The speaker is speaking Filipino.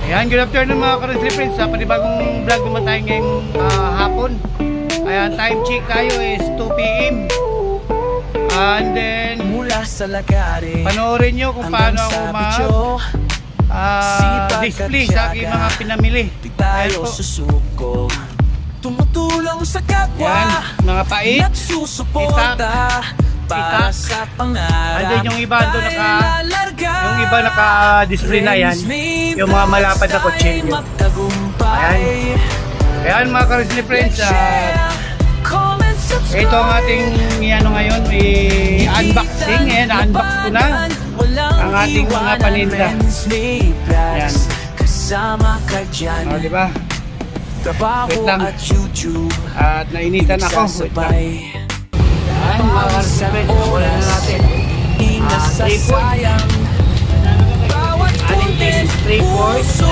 Ayan, good afternoon mga ka-Risley friends. Sa panibagong vlog naman tayo ngayong hapon. Ayan, time check tayo is 2 PM. And then panoorin nyo kung paano ako display sa aking mga pinamili. Ayan po. Tumutulong sa kapwa. Ayan, mga pait, para sa pangarap. andun yung iba doon naka-display na yan. Yung mga malapad na kutsilyo. Ayan. Ayan mga ka-Risley friends. Ito ang ating ngayon, i-unboxing. Ayan, na-unbox ko na ang ating mga paninda. Ayan. O, diba? Wait lang. At nainitan ako. Wait lang. Ayan, mga ka-Risley friends. Wala na natin. 3 points. Aning pieces, 3 points.